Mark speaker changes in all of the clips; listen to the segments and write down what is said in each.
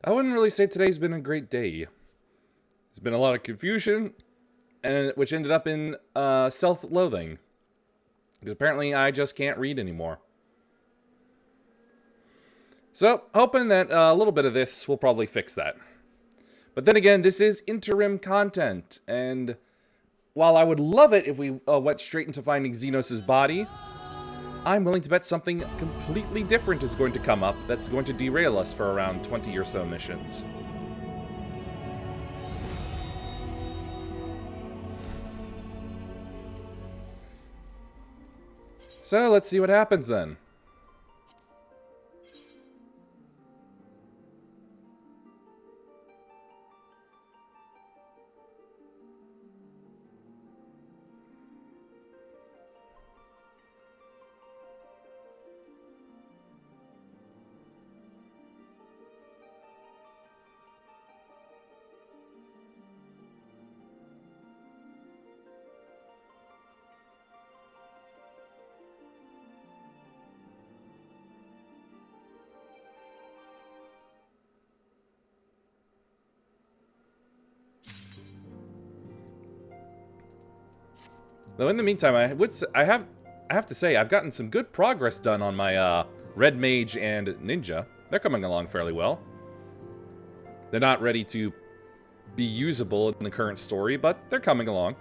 Speaker 1: I wouldn't really say today's been a great day. There's been a lot of confusion, and which ended up in self-loathing. Because apparently I just can't read anymore. So, hoping that a little bit of this will probably fix that. But then again, this is interim content, and while I would love it if we went straight into finding Xenos' body, I'm willing to bet something completely different is going to come up that's going to derail us for around 20 or so missions. So, let's see what happens then. Though in the meantime, I have to say I've gotten some good progress done on my Red Mage and Ninja. They're coming along fairly well. They're not ready to be usable in the current story, but they're coming along.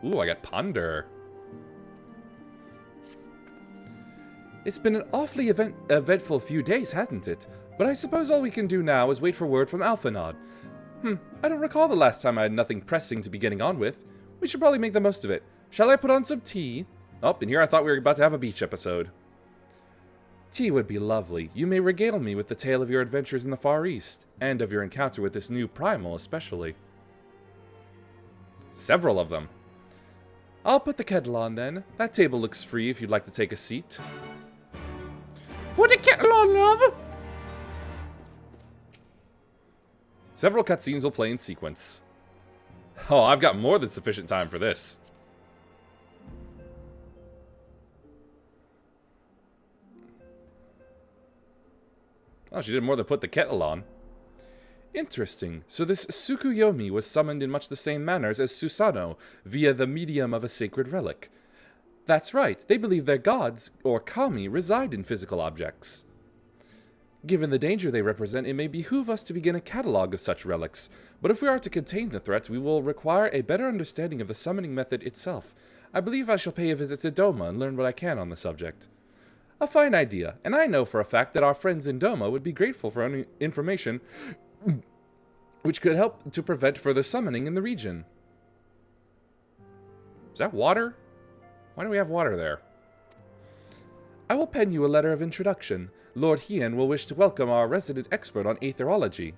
Speaker 1: Ooh, I got Ponder. It's been an awfully eventful few days, hasn't it? But I suppose all we can do now is wait for word from Alphanod. I don't recall the last time I had nothing pressing to be getting on with. We should probably make the most of it. Shall I put on some tea? Oh, and here I thought we were about to have a beach episode. Tea would be lovely. You may regale me with the tale of your adventures in the Far East, and of your encounter with this new primal especially. Several of them. I'll put the kettle on then. That table looks free if you'd like to take a seat. Put the kettle on, love! Several cutscenes will play in sequence. Oh, I've got more than sufficient time for this. Oh, she did more than put the kettle on. Interesting. So this Tsukuyomi was summoned in much the same manners as Susanoo, via the medium of a sacred relic. That's right, they believe their gods, or kami, reside in physical objects. Given the danger they represent, it may behoove us to begin a catalogue of such relics, but if we are to contain the threat, we will require a better understanding of the summoning method itself. I believe I shall pay a visit to Doma and learn what I can on the subject. A fine idea, and I know for a fact that our friends in Doma would be grateful for any information which could help to prevent further summoning in the region. Is that water? Why do we have water there? I will pen you a letter of introduction. Lord Hien will wish to welcome our resident expert on aetherology.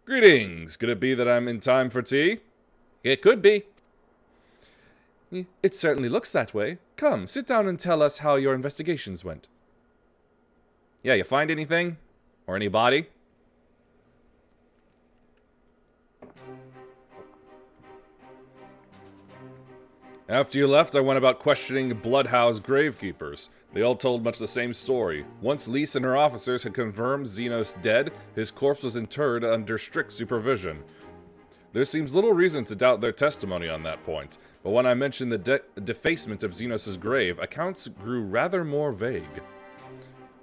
Speaker 1: Greetings! Could it be that I'm in time for tea? It could be. It certainly looks that way. Come, sit down and tell us how your investigations went. Yeah, you find anything? Or anybody? After you left, I went about questioning Bloodhouse gravekeepers. They all told much the same story. Once Lise and her officers had confirmed Xenos dead, his corpse was interred under strict supervision. There seems little reason to doubt their testimony on that point, but when I mentioned the defacement of Xenos' grave, accounts grew rather more vague.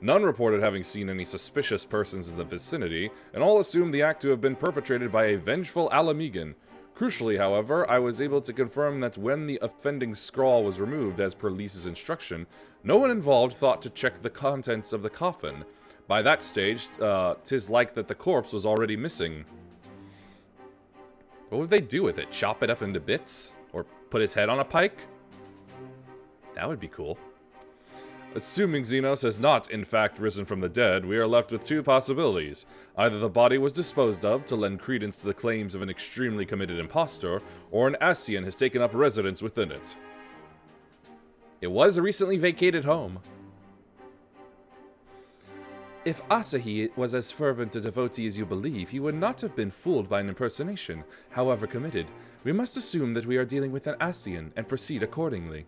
Speaker 1: None reported having seen any suspicious persons in the vicinity, and all assumed the act to have been perpetrated by a vengeful Alamegan. Crucially, however, I was able to confirm that when the offending scrawl was removed as per Lisa's instruction, no one involved thought to check the contents of the coffin. By that stage, 'tis like that the corpse was already missing. What would they do with it? Chop it up into bits? Or put its head on a pike? That would be cool. Assuming Xenos has not, in fact, risen from the dead, we are left with two possibilities. Either the body was disposed of to lend credence to the claims of an extremely committed impostor, or an Asian has taken up residence within it. It was a recently vacated home. If Asahi was as fervent a devotee as you believe, he would not have been fooled by an impersonation, however committed. We must assume that we are dealing with an Asian, and proceed accordingly.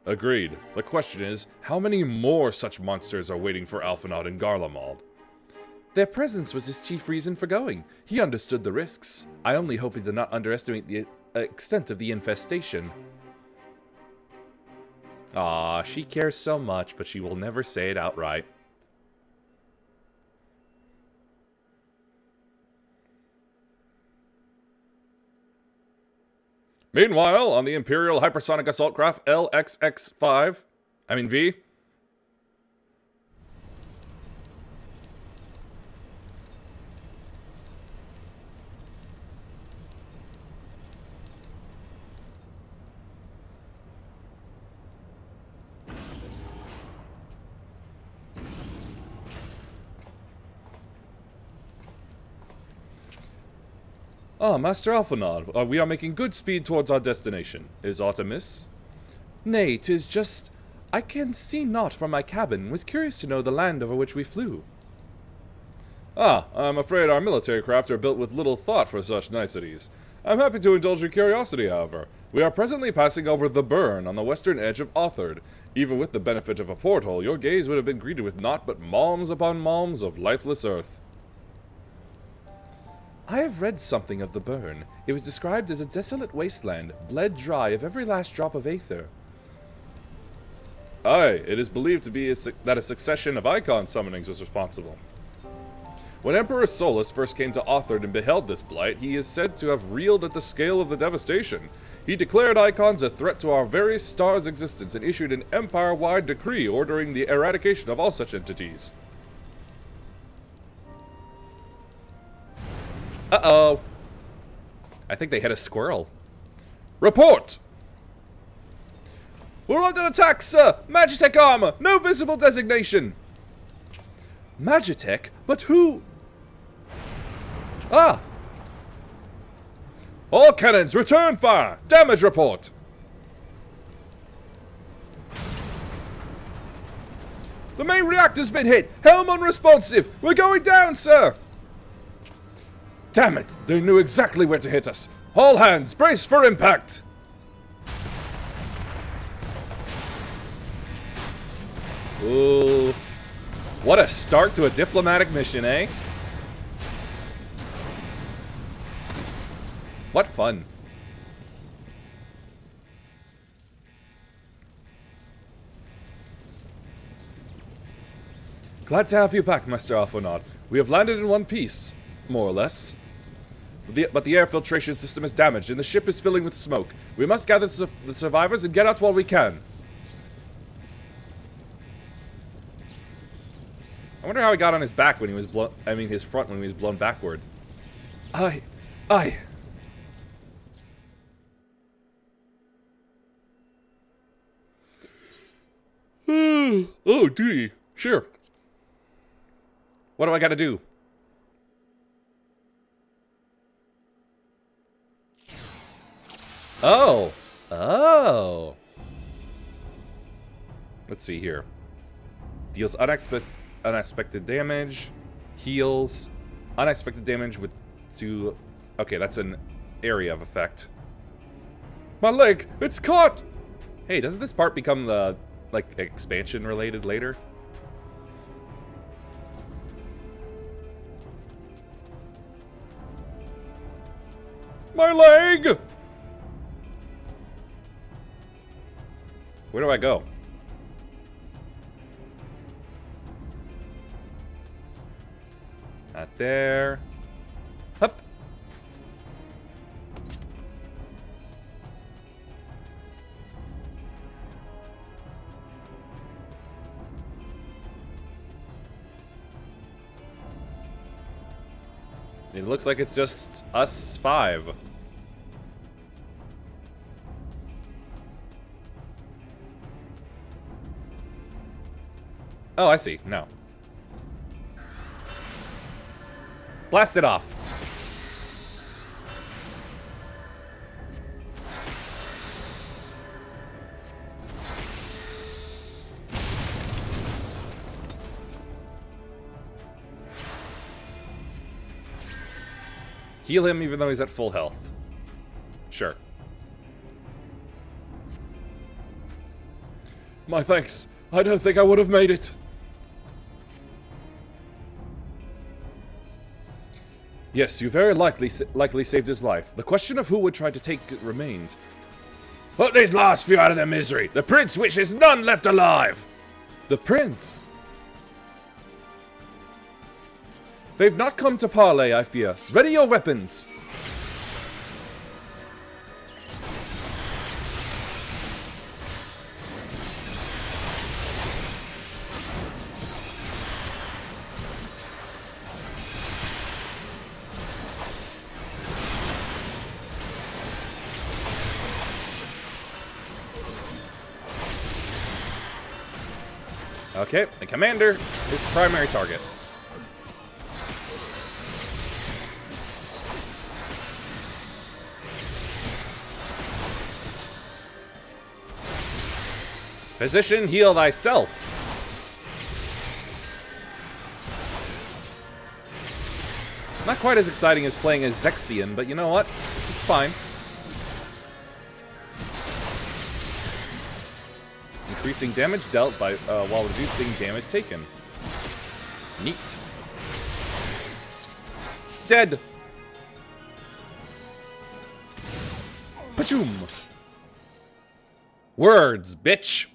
Speaker 1: Agreed. The question is, how many more such monsters are waiting for Alphinaud and Garlemald? Their presence was his chief reason for going. He understood the risks. I only hope he did not underestimate the extent of the infestation. Ah, she cares so much, but she will never say it outright. Meanwhile, on the Imperial Hypersonic Assault Craft V. Ah, Master Alphinaud, we are making good speed towards our destination. Is aught amiss? Nay, 'tis just... I can see naught from my cabin, was curious to know the land over which we flew. Ah, I'm afraid our military craft are built with little thought for such niceties. I'm happy to indulge your curiosity, however. We are presently passing over the Burn on the western edge of Authard. Even with the benefit of a porthole, your gaze would have been greeted with naught but malms upon malms of lifeless earth. I have read something of the Burn. It was described as a desolate wasteland, bled dry of every last drop of aether. Aye, it is believed to be that a succession of icon summonings was responsible. When Emperor Solus first came to Authard and beheld this blight, he is said to have reeled at the scale of the devastation. He declared icons a threat to our very star's existence and issued an empire-wide decree ordering the eradication of all such entities. Uh-oh. I think they hit a squirrel. Report! We're under attack, sir! Magitech armor! No visible designation! Magitech? But who? Ah! All cannons, return fire! Damage report! The main reactor's been hit! Helm unresponsive! We're going down, sir! Damn it! They knew exactly where to hit us! All hands, brace for impact! Ooh. What a start to a diplomatic mission, eh? What fun. Glad to have you back, Master Alphinaud. We have landed in one piece, more or less. But the air filtration system is damaged and the ship is filling with smoke. We must gather the survivors and get out while we can. I wonder how he got on his back when he was his front when he was blown backward. Aye. Oh, gee. Sure. What do I gotta do? Oh. Let's see here. Deals unexpected damage. Heals. Unexpected damage with 2... Okay, that's an area of effect. My leg! It's caught! Hey, doesn't this part become the, like, expansion related later? My leg! Where do I go? Not there. Hup. It looks like it's just us 5. Oh, I see. No. Blast it off. Heal him even though he's at full health. Sure. My thanks. I don't think I would have made it. Yes, you very likely saved his life. The question of who would try to take it remains. Put these last few out of their misery. The prince wishes none left alive. The prince? They've not come to parley, I fear. Ready your weapons. Okay, the commander is the primary target. Physician, heal thyself. Not quite as exciting as playing as Zexion, but you know what? It's fine. Increasing damage dealt by while reducing damage taken. Neat. Dead. Pachoom. Words, bitch.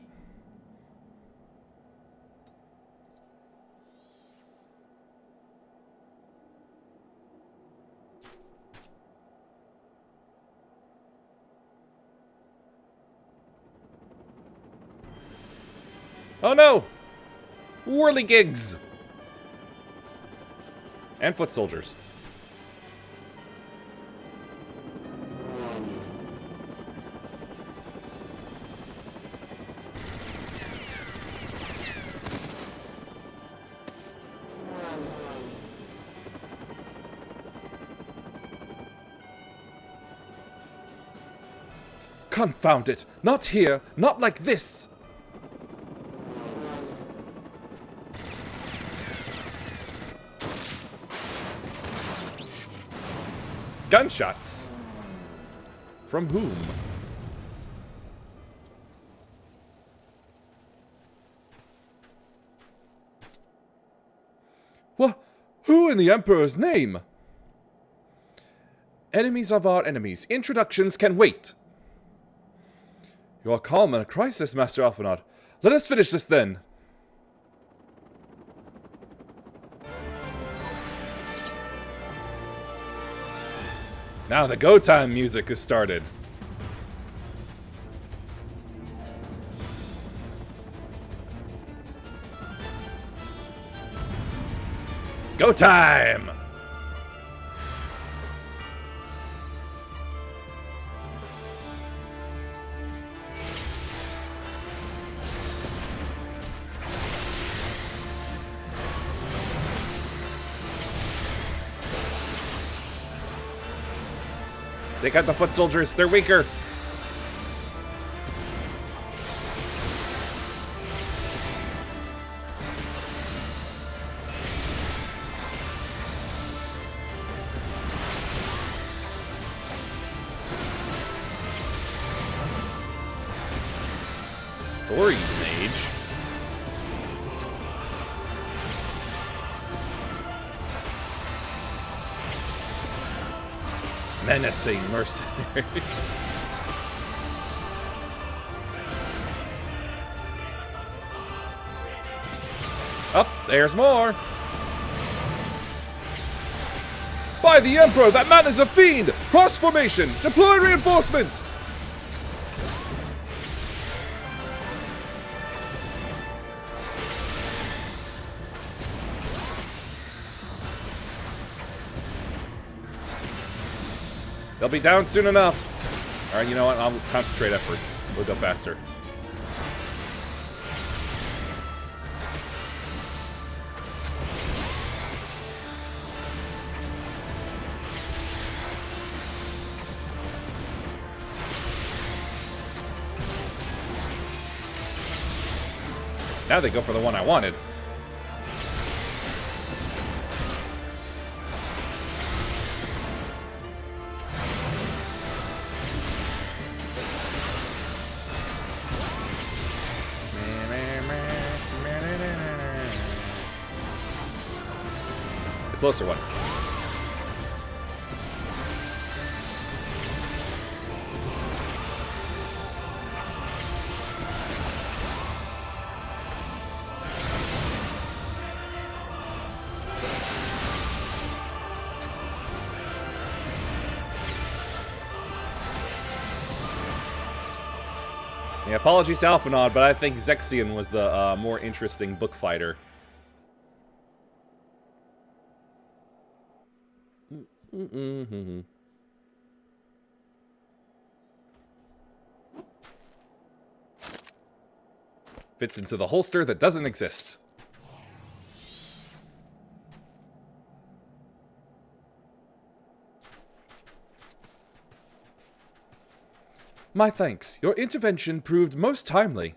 Speaker 1: Oh no! Whirligigs! And foot soldiers. Confound it! Not here! Not like this! Gunshots! From whom? What? Who in the Emperor's name? Enemies of our enemies. Introductions can wait. You are calm in a crisis, Master Alphinaud. Let us finish this then. Now the go time music has started. Go time! They got the foot soldiers, they're weaker. Story mage. Menacing mercenary. Up, there's more. By the Emperor, that man is a fiend! Cross formation! Deploy reinforcements! They'll be down soon enough. Alright, you know what? I'll concentrate efforts. We'll go faster. Now they go for the one I wanted. closer one. Yeah, apologies to Alphanod, but I think Zexion was the more interesting book fighter. Fits into the holster that doesn't exist. My thanks. Your intervention proved most timely.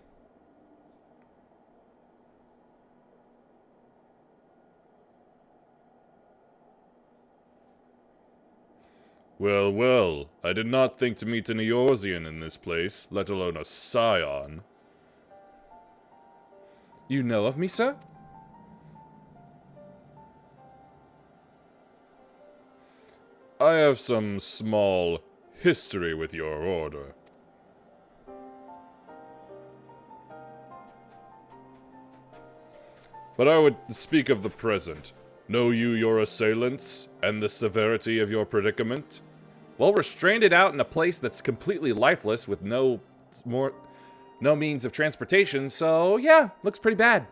Speaker 1: Well, well, I did not think to meet an Eorzean in this place, let alone a Scion. You know of me, sir? I have some small history with your order. But I would speak of the present. Know you your assailants, and the severity of your predicament? Well, we're stranded out in a place that's completely lifeless with no means of transportation, so yeah, looks pretty bad.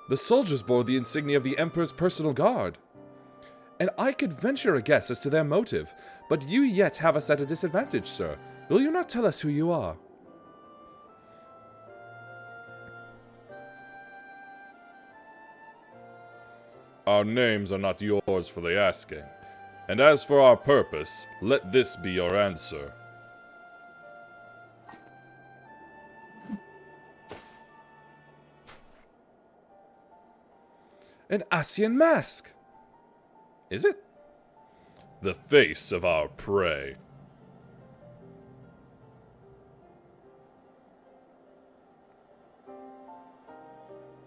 Speaker 1: The soldiers bore the insignia of the Emperor's personal guard. And I could venture a guess as to their motive, but you yet have us at a disadvantage, sir. Will you not tell us who you are? Our names are not yours for the asking. And as for our purpose, let this be your answer. An Asian mask! Is it? The face of our prey.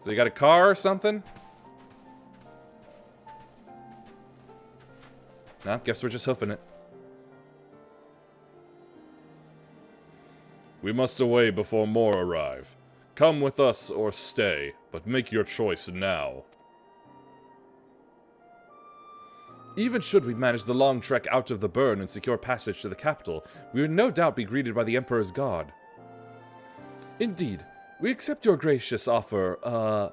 Speaker 1: So you got a car or something? No, guess we're just hoofing it. We must away before more arrive. Come with us or stay, but make your choice now. Even should we manage the long trek out of the burn and secure passage to the capital, we would no doubt be greeted by the Emperor's guard. Indeed, we accept your gracious offer,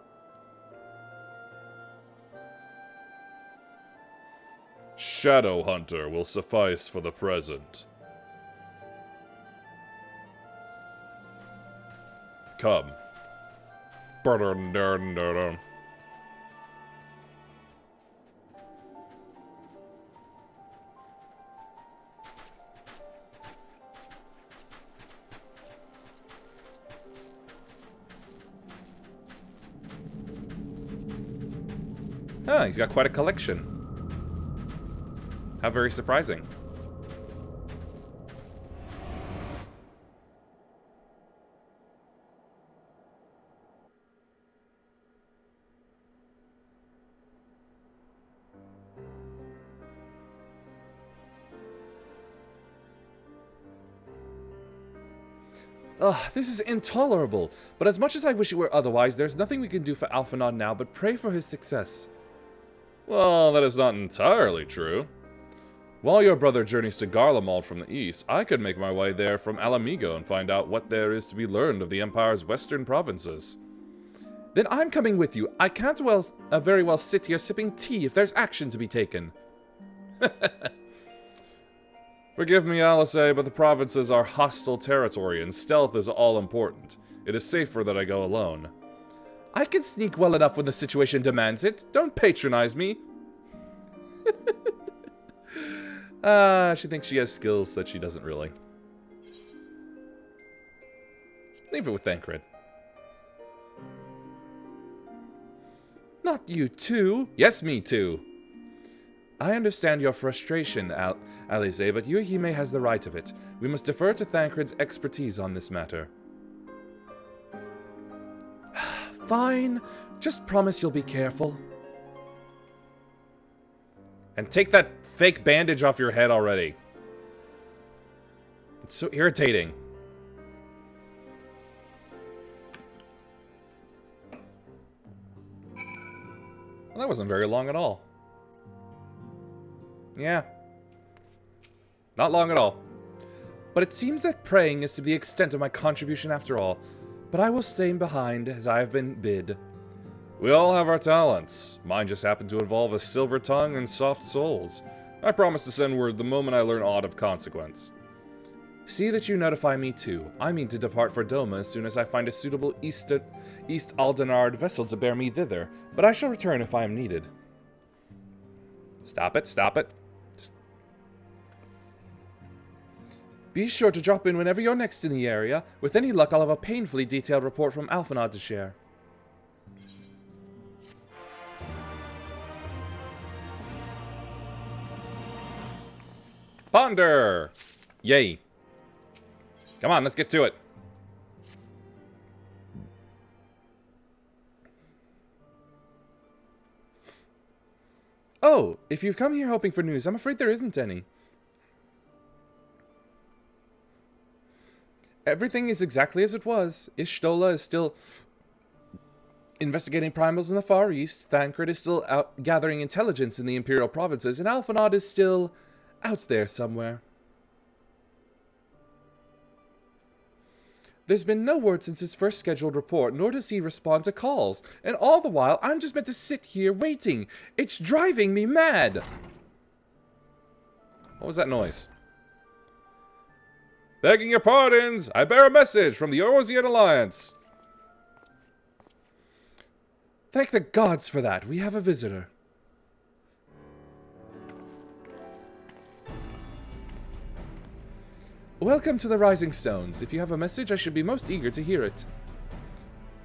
Speaker 1: Shadow Hunter will suffice for the present. Come. Huh, he's got quite a collection. How very surprising. Ugh, this is intolerable. But as much as I wish it were otherwise, there's nothing we can do for Alphanod now but pray for his success. Well, that is not entirely true. While your brother journeys to Garlemald from the east, I could make my way there from Alamigo and find out what there is to be learned of the Empire's western provinces. Then I'm coming with you. I can't very well sit here sipping tea if there's action to be taken. Forgive me, Alice, but the provinces are hostile territory and stealth is all important. It is safer that I go alone. I can sneak well enough when the situation demands it. Don't patronize me. She thinks she has skills that she doesn't really. Leave it with Thancred. Not you too. Yes, me too. I understand your frustration, Alice, but Yuhime has the right of it. We must defer to Thancred's expertise on this matter. Fine. Just promise you'll be careful. And take that fake bandage off your head already. It's so irritating. Well, that wasn't very long at all. Yeah. Not long at all. But it seems that praying is to the extent of my contribution after all. But I will stay behind as I have been bid. We all have our talents. Mine just happened to involve a silver tongue and soft souls. I promise to send word the moment I learn aught of consequence. See that you notify me too. I mean to depart for Doma as soon as I find a suitable East Aldenard vessel to bear me thither, but I shall return if I am needed. Stop it, stop it. Just... Be sure to drop in whenever you're next in the area. With any luck, I'll have a painfully detailed report from Alphanod to share. Ponder! Yay. Come on, let's get to it. Oh, if you've come here hoping for news, I'm afraid there isn't any. Everything is exactly as it was. Ishtola is still investigating primals in the Far East, Thancred is still out gathering intelligence in the Imperial provinces, and Alphanod is still out there somewhere. There's been no word since his first scheduled report, nor does he respond to calls. And all the while, I'm just meant to sit here waiting. It's driving me mad. What was that noise? Begging your pardons, I bear a message from the Orosian Alliance. Thank the gods for that. We have a visitor. Welcome to the Rising Stones. If you have a message, I should be most eager to hear it.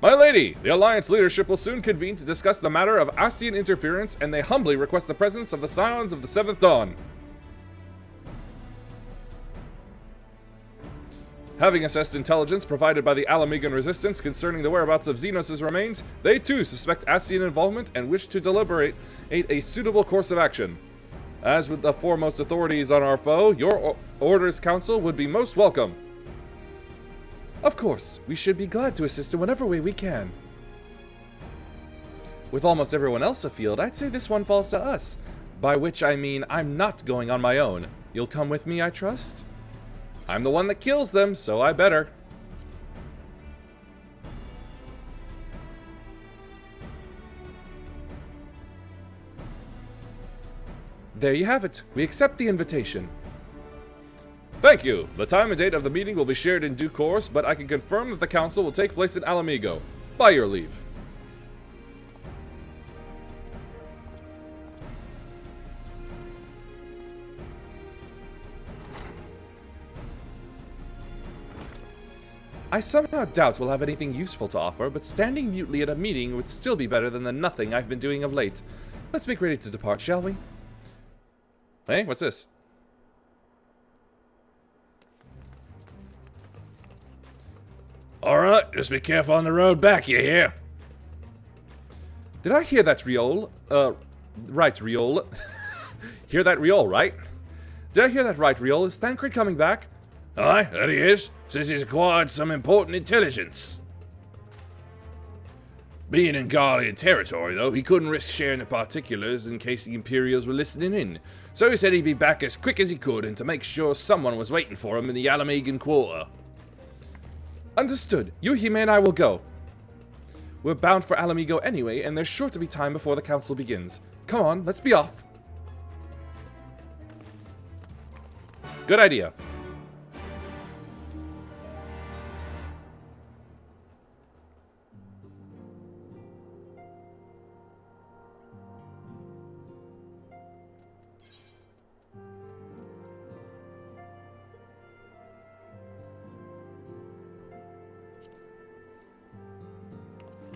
Speaker 1: My lady, the Alliance leadership will soon convene to discuss the matter of Asian interference, and they humbly request the presence of the Scions of the Seventh Dawn. Having assessed intelligence provided by the Alamegan Resistance concerning the whereabouts of Xenos' remains, they too suspect Asian involvement and wish to deliberate a suitable course of action. As with the foremost authorities on our foe, your Order's counsel would be most welcome. Of course, we should be glad to assist in whatever way we can. With almost everyone else afield, I'd say this one falls to us. By which I mean, I'm not going on my own. You'll come with me, I trust? I'm the one that kills them, so I better. There you have it. We accept the invitation. Thank you. The time and date of the meeting will be shared in due course, but I can confirm that the council will take place in Alamigo. By your leave. I somehow doubt we'll have anything useful to offer, but standing mutely at a meeting would still be better than the nothing I've been doing of late. Let's make ready to depart, shall we? Hey, what's this?
Speaker 2: Alright, just be careful on the road back, you hear?
Speaker 1: Did I hear that Riol? Right, Riol. Hear that Riol, right? Did I hear that right, Riol? Is Thancred coming back?
Speaker 2: Aye, that he is. Says he's acquired some important intelligence. Being in Guardian territory, though, he couldn't risk sharing the particulars in case the Imperials were listening in. So he said he'd be back as quick as he could and to make sure someone was waiting for him in the Alamegan Quarter.
Speaker 1: Understood. Yuhime and I will go. We're bound for Alamigo anyway, and there's sure to be time before the council begins. Come on, let's be off. Good idea.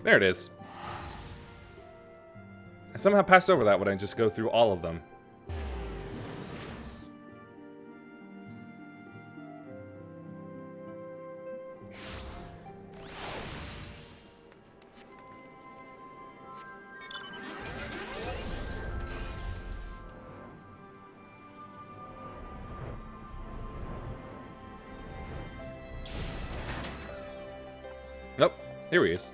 Speaker 1: There it is. I somehow passed over that when I just go through all of them. Nope. Here he is.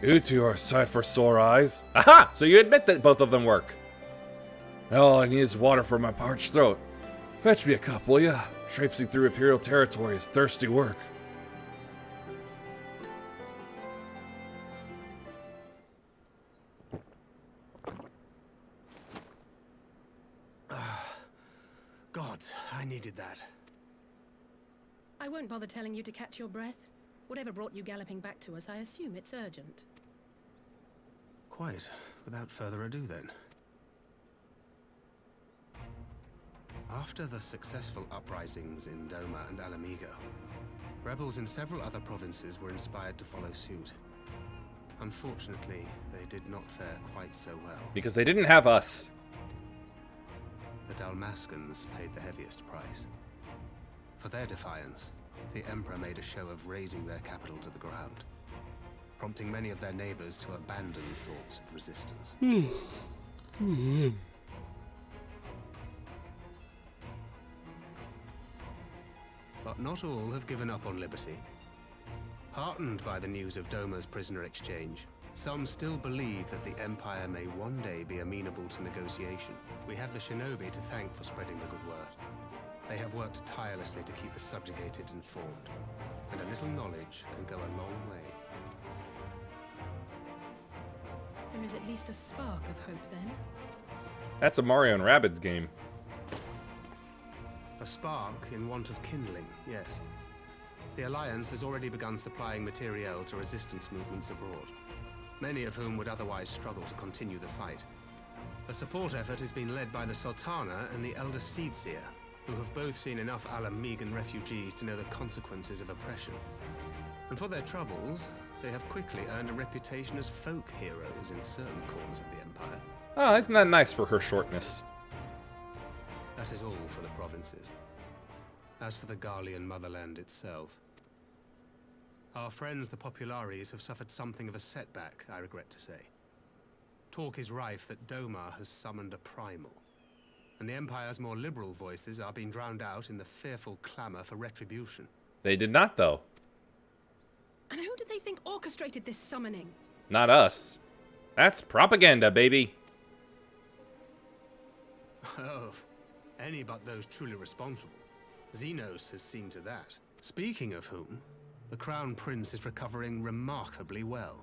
Speaker 1: You two are a sight for sore eyes. Aha! So you admit that both of them work. All I need is water for my parched throat. Fetch me a cup, will ya? Traipsing through Imperial territory is thirsty work.
Speaker 3: God, I needed that.
Speaker 4: I won't bother telling you to catch your breath. Whatever brought you galloping back to us, I assume it's urgent.
Speaker 3: Quite. Without further ado, then. After the successful uprisings in Doma and Alamigo, rebels in several other provinces were inspired to follow suit. Unfortunately, they did not fare quite so well.
Speaker 1: Because they didn't have us.
Speaker 3: The Dalmascans paid the heaviest price. For their defiance, the Emperor made a show of razing their capital to the ground, prompting many of their neighbors to abandon thoughts of resistance. But not all have given up on liberty. Heartened by the news of Doma's prisoner exchange, some still believe that the Empire may one day be amenable to negotiation. We have the shinobi to thank for spreading the good word. They have worked tirelessly to keep the subjugated informed, and a little knowledge can go a long way.
Speaker 4: There is at least a spark of hope, then.
Speaker 1: That's a Mario and Rabbids game.
Speaker 3: A spark in want of kindling, yes. The Alliance has already begun supplying materiel to resistance movements abroad, many of whom would otherwise struggle to continue the fight. The support effort has been led by the Sultana and the Elder Seedseer, who have both seen enough Alamigan refugees to know the consequences of oppression. And for their troubles, they have quickly earned a reputation as folk heroes in certain corners of the Empire.
Speaker 1: Oh, isn't that nice for her shortness?
Speaker 3: That is all for the provinces. As for the Garlean motherland itself, our friends the Populares have suffered something of a setback, I regret to say. Talk is rife that Doma has summoned a primal, and the Empire's more liberal voices are being drowned out in the fearful clamor for retribution.
Speaker 1: They did not, though.
Speaker 4: And who do they think orchestrated this summoning?
Speaker 1: Not us. That's propaganda, baby.
Speaker 3: Oh, any but those truly responsible. Xenos has seen to that. Speaking of whom, the Crown Prince is recovering remarkably well.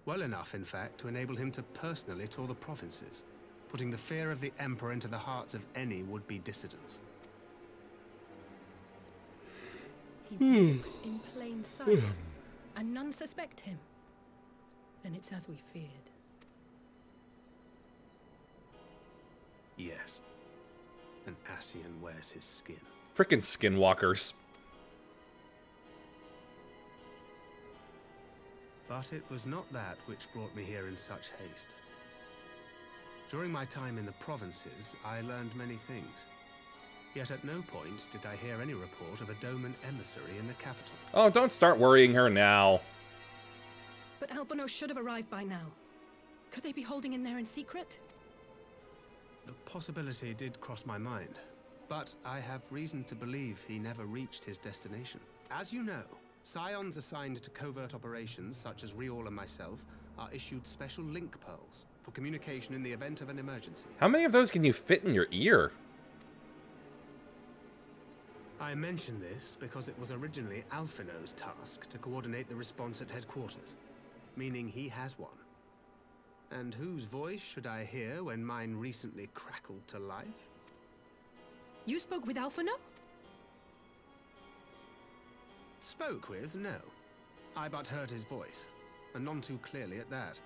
Speaker 3: Well enough, in fact, to enable him to personally tour the provinces, putting the fear of the Emperor into the hearts of any would-be dissidents.
Speaker 4: He walks in plain sight, and none suspect him. Then it's as we feared.
Speaker 3: Yes. An Ascian wears his skin.
Speaker 1: Frickin' skinwalkers.
Speaker 3: But it was not that which brought me here in such haste. During my time in the provinces, I learned many things. Yet at no point did I hear any report of a Doman emissary in the capital.
Speaker 1: Oh, don't start worrying her now.
Speaker 4: But Alphonse should have arrived by now. Could they be holding him there in secret?
Speaker 3: The possibility did cross my mind, but I have reason to believe he never reached his destination. As you know, Scions assigned to covert operations, such as Riol and myself, are issued special link pearls for communication in the event of an emergency.
Speaker 1: How many of those can you fit in your ear?
Speaker 3: I mention this because it was originally Alphino's task to coordinate the response at headquarters, meaning he has one. And whose voice should I hear when mine recently crackled to life?
Speaker 4: You spoke with Alphino?
Speaker 3: Spoke with, no. I but heard his voice, and none too clearly at that.